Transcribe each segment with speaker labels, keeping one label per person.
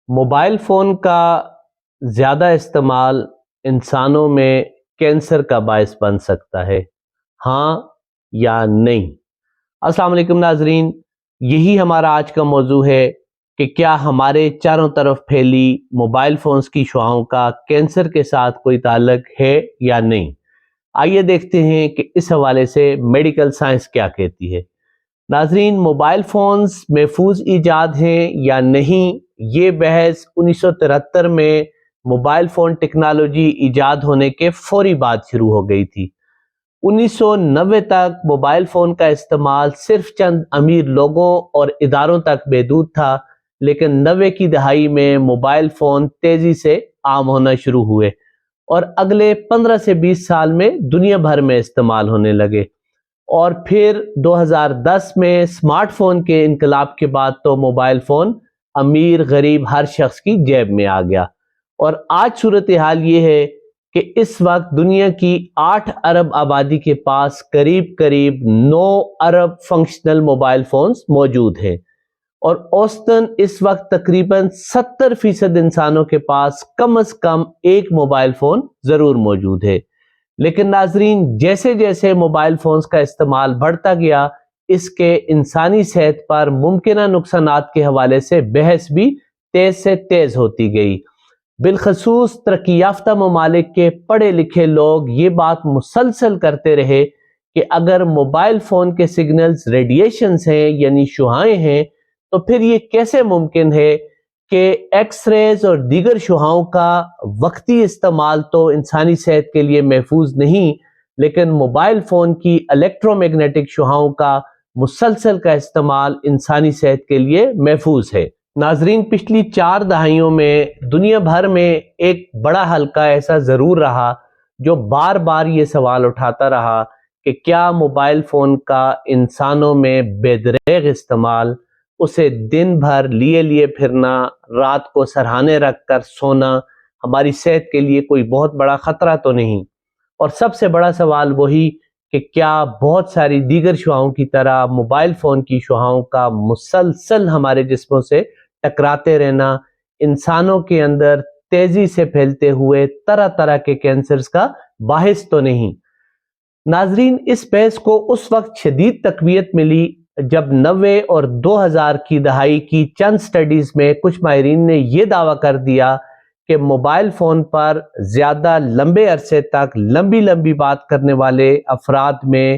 Speaker 1: Mobile phone کا زیادہ استعمال انسانوں میں کینسر کا باعث بن سکتا ہے، ہاں یا نہیں؟ السلام علیکم ناظرین، یہی ہمارا آج کا موضوع ہے کہ کیا ہمارے چاروں طرف پھیلی موبائل فونز کی شعاعوں کا کینسر کے ساتھ کوئی تعلق ہے یا نہیں؟ آئیے دیکھتے ہیں کہ اس حوالے سے میڈیکل سائنس کیا کہتی ہے۔ ناظرین، موبائل فونز محفوظ ایجاد ہیں یا نہیں، یہ بحث 1973 میں موبائل فون ٹیکنالوجی ایجاد ہونے کے فوری بعد شروع ہو گئی تھی۔ 1990 تک موبائل فون کا استعمال صرف چند امیر لوگوں اور اداروں تک محدود تھا، لیکن 90 کی دہائی میں موبائل فون تیزی سے عام ہونا شروع ہوئے اور اگلے 15 سے 20 سال میں دنیا بھر میں استعمال ہونے لگے، اور پھر 2010 میں اسمارٹ فون کے انقلاب کے بعد تو موبائل فون امیر غریب ہر شخص کی جیب میں آ گیا، اور آج صورتحال یہ ہے کہ اس وقت دنیا کی 8 ارب آبادی کے پاس قریب 9 ارب فنکشنل موبائل فونز موجود ہیں، اور اوسطاً اس وقت تقریباً 70% انسانوں کے پاس کم از کم ایک موبائل فون ضرور موجود ہے۔ لیکن ناظرین، جیسے جیسے موبائل فونز کا استعمال بڑھتا گیا، اس کے انسانی صحت پر ممکنہ نقصانات کے حوالے سے بحث بھی تیز سے تیز ہوتی گئی۔ بالخصوص ترقی یافتہ ممالک کے پڑھے لکھے لوگ یہ بات مسلسل کرتے رہے کہ اگر موبائل فون کے سگنلز ریڈیشنز ہیں یعنی شعاعیں ہیں، تو پھر یہ کیسے ممکن ہے کہ ایکس ریز اور دیگر شعاعوں کا وقتی استعمال تو انسانی صحت کے لیے محفوظ نہیں، لیکن موبائل فون کی الیکٹرو میگنیٹک شعاعوں کا مسلسل کا استعمال انسانی صحت کے لیے محفوظ ہے۔ ناظرین، پچھلی 4 دہائیوں میں دنیا بھر میں ایک بڑا حلقہ ایسا ضرور رہا جو بار بار یہ سوال اٹھاتا رہا کہ کیا موبائل فون کا انسانوں میں بے دریغ استعمال، اسے دن بھر لیے پھرنا، رات کو سرہانے رکھ کر سونا ہماری صحت کے لیے کوئی بہت بڑا خطرہ تو نہیں؟ اور سب سے بڑا سوال وہی کہ کیا بہت ساری دیگر شعاعوں کی طرح موبائل فون کی شعاعوں کا مسلسل ہمارے جسموں سے ٹکراتے رہنا انسانوں کے اندر تیزی سے پھیلتے ہوئے طرح طرح کے کینسرز کا باعث تو نہیں؟ ناظرین، اس بحث کو اس وقت شدید تقویت ملی جب 90 اور 2000 کی دہائی کی چند سٹڈیز میں کچھ ماہرین نے یہ دعویٰ کر دیا کہ موبائل فون پر زیادہ لمبے عرصے تک لمبی بات کرنے والے افراد میں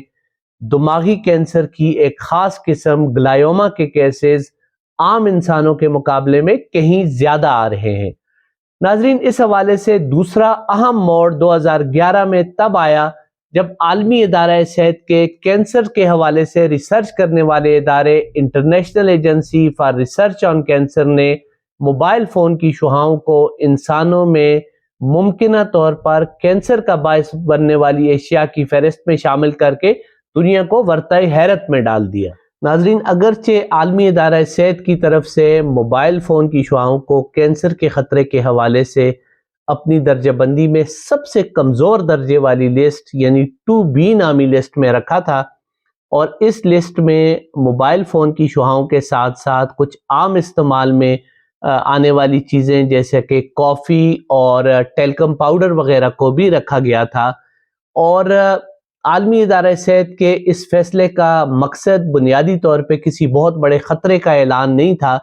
Speaker 1: دماغی کینسر کی ایک خاص قسم گلائیوما کے کیسز عام انسانوں کے مقابلے میں کہیں زیادہ آ رہے ہیں۔ ناظرین، اس حوالے سے دوسرا اہم موڑ 2011 میں تب آیا جب عالمی ادارہ صحت کے کینسر کے حوالے سے ریسرچ کرنے والے ادارے international agency for research on cancer نے موبائل فون کی شعاعوں کو انسانوں میں ممکنہ طور پر کینسر کا باعث بننے والی اشیاء کی فہرست میں شامل کر کے دنیا کو ورطۂ حیرت میں ڈال دیا۔ ناظرین، اگرچہ عالمی ادارہ صحت کی طرف سے موبائل فون کی شعاعوں کو کینسر کے خطرے کے حوالے سے اپنی درجہ بندی میں سب سے کمزور درجے والی لسٹ یعنی 2B نامی لسٹ میں رکھا تھا، اور اس لسٹ میں موبائل فون کی شعاعوں کے ساتھ ساتھ کچھ عام استعمال میں آنے والی چیزیں جیسے کہ کافی اور ٹیلکم پاؤڈر وغیرہ کو بھی رکھا گیا تھا، اور عالمی ادارہ صحت کے اس فیصلے کا مقصد بنیادی طور پہ کسی بہت بڑے خطرے کا اعلان نہیں تھا،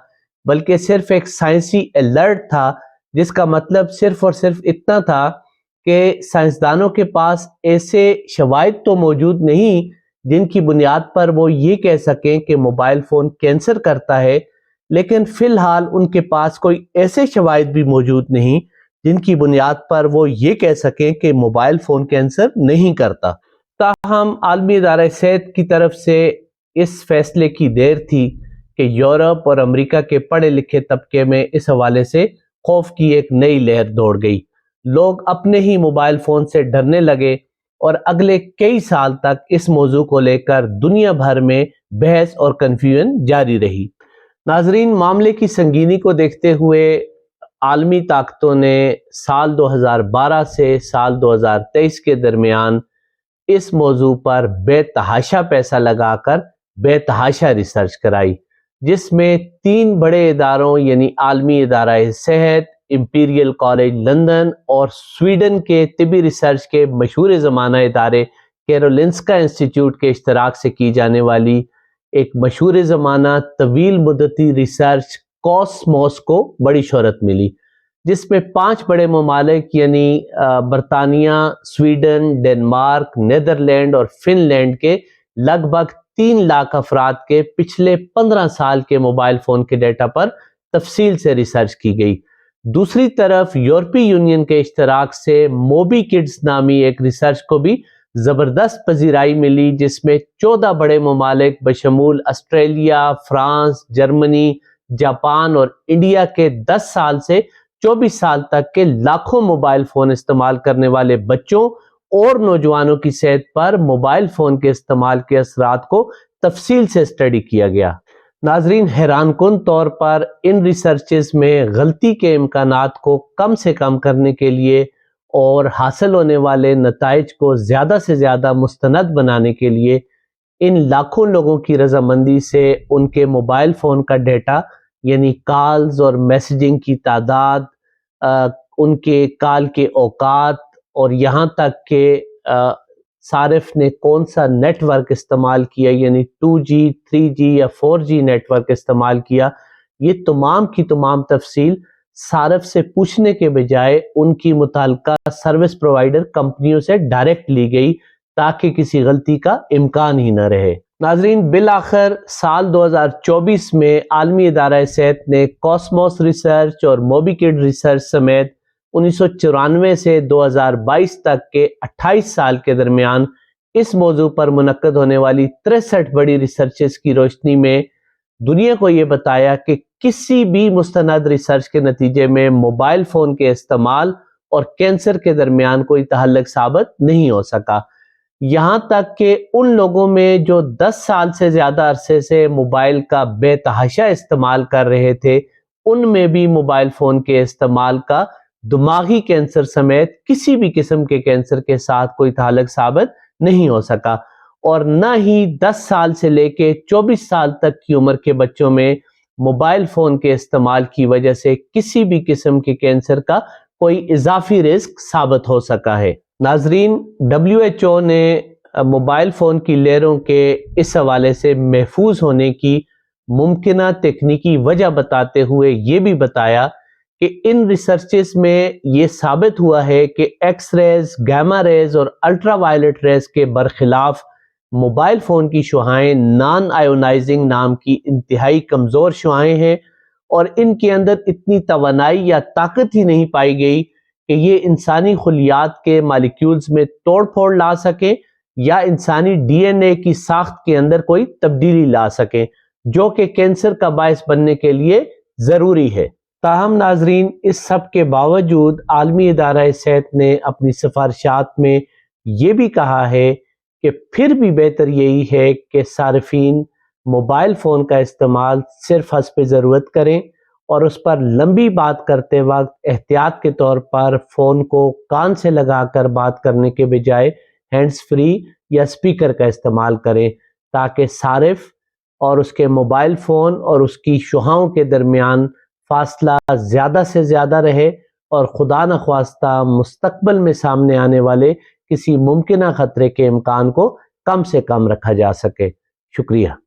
Speaker 1: بلکہ صرف ایک سائنسی الرٹ تھا، جس کا مطلب صرف اور صرف اتنا تھا کہ سائنسدانوں کے پاس ایسے شواہد تو موجود نہیں جن کی بنیاد پر وہ یہ کہہ سکیں کہ موبائل فون کینسر کرتا ہے، لیکن فی الحال ان کے پاس کوئی ایسے شواہد بھی موجود نہیں جن کی بنیاد پر وہ یہ کہہ سکیں کہ موبائل فون کینسر نہیں کرتا۔ تاہم عالمی ادارہ صحت کی طرف سے اس فیصلے کی دیر تھی کہ یورپ اور امریکہ کے پڑھے لکھے طبقے میں اس حوالے سے خوف کی ایک نئی لہر دوڑ گئی۔ لوگ اپنے ہی موبائل فون سے ڈرنے لگے، اور اگلے کئی سال تک اس موضوع کو لے کر دنیا بھر میں بحث اور کنفیوژن جاری رہی۔ ناظرین، معاملے کی سنگینی کو دیکھتے ہوئے عالمی طاقتوں نے سال 2012 سے سال 2023 کے درمیان اس موضوع پر بے تحاشا پیسہ لگا کر بے تحاشا ریسرچ کرائی، جس میں 3 بڑے اداروں یعنی عالمی ادارہ صحت، امپیریل کالج لندن اور سویڈن کے طبی ریسرچ کے مشہور زمانہ ادارے کیرولنسکا انسٹیٹیوٹ کے اشتراک سے کی جانے والی ایک مشہور زمانہ طویل مدتی ریسرچ کاسموس کو بڑی شہرت ملی، جس میں 5 بڑے ممالک یعنی برطانیہ، سویڈن، ڈنمارک، نیدرلینڈ اور فن لینڈ کے لگ بھگ 3 لاکھ افراد کے پچھلے 15 سال کے موبائل فون کے ڈیٹا پر تفصیل سے ریسرچ کی گئی۔ دوسری طرف یورپی یونین کے اشتراک سے موبی کڈز نامی ایک ریسرچ کو بھی زبردست پذیرائی ملی، جس میں 14 بڑے ممالک بشمول آسٹریلیا، فرانس، جرمنی، جاپان اور انڈیا کے 10 سال سے 24 سال تک کے لاکھوں موبائل فون استعمال کرنے والے بچوں اور نوجوانوں کی صحت پر موبائل فون کے استعمال کے اثرات کو تفصیل سے اسٹڈی کیا گیا۔ ناظرین، حیران کن طور پر ان ریسرچز میں غلطی کے امکانات کو کم سے کم کرنے کے لیے اور حاصل ہونے والے نتائج کو زیادہ سے زیادہ مستند بنانے کے لیے ان لاکھوں لوگوں کی رضامندی سے ان کے موبائل فون کا ڈیٹا یعنی کالز اور میسیجنگ کی تعداد، ان کے کال کے اوقات اور یہاں تک کہ صارف نے کون سا نیٹ ورک استعمال کیا یعنی 2G، 3G یا 4G نیٹ ورک استعمال کیا، یہ تمام کی تمام تفصیل صارف سے پوچھنے کے بجائے ان کی متعلقہ سروس پرووائڈر کمپنیوں سے ڈائریکٹ لی گئی تاکہ کسی غلطی کا امکان ہی نہ رہے۔ ناظرین، بالآخر سال 2024 میں عالمی ادارہ صحت نے کاسموس ریسرچ اور موبی کڈ ریسرچ سمیت 1994 سے 2022 تک کے 28 سال کے درمیان اس موضوع پر منعقد ہونے والی 63 بڑی ریسرچز کی روشنی میں دنیا کو یہ بتایا کہ کسی بھی مستند ریسرچ کے نتیجے میں موبائل فون کے استعمال اور کینسر کے درمیان کوئی تعلق ثابت نہیں ہو سکا، یہاں تک کہ ان لوگوں میں جو 10 سال سے زیادہ عرصے سے موبائل کا بے تحاشا استعمال کر رہے تھے، ان میں بھی موبائل فون کے استعمال کا دماغی کینسر سمیت کسی بھی قسم کے کینسر کے ساتھ کوئی تعلق ثابت نہیں ہو سکا، اور نہ ہی 10 سال سے لے کے 24 سال تک کی عمر کے بچوں میں موبائل فون کے استعمال کی وجہ سے کسی بھی قسم کے کینسر کا کوئی اضافی رسک ثابت ہو سکا ہے۔ ناظرین، WHO نے موبائل فون کی لہروں کے اس حوالے سے محفوظ ہونے کی ممکنہ تکنیکی وجہ بتاتے ہوئے یہ بھی بتایا کہ ان ریسرچز میں یہ ثابت ہوا ہے کہ ایکس ریز، گیما ریز اور الٹرا وائلٹ ریز کے برخلاف موبائل فون کی شعاعیں نان آئونائزنگ نام کی انتہائی کمزور شعاعیں ہیں، اور ان کے اندر اتنی توانائی یا طاقت ہی نہیں پائی گئی کہ یہ انسانی خلیات کے مالیکیولز میں توڑ پھوڑ لا سکیں یا انسانی DNA کی ساخت کے اندر کوئی تبدیلی لا سکیں، جو کہ کینسر کا باعث بننے کے لیے ضروری ہے۔ تاہم ناظرین، اس سب کے باوجود عالمی ادارہ صحت نے اپنی سفارشات میں یہ بھی کہا ہے کہ پھر بھی بہتر یہی ہے کہ صارفین موبائل فون کا استعمال صرف حسب ضرورت کریں اور اس پر لمبی بات کرتے وقت احتیاط کے طور پر فون کو کان سے لگا کر بات کرنے کے بجائے ہینڈز فری یا اسپیکر کا استعمال کریں، تاکہ صارف اور اس کے موبائل فون اور اس کی شعاعوں کے درمیان فاصلہ زیادہ سے زیادہ رہے اور خدا نخواستہ مستقبل میں سامنے آنے والے کسی ممکنہ خطرے کے امکان کو کم سے کم رکھا جا سکے۔ شکریہ۔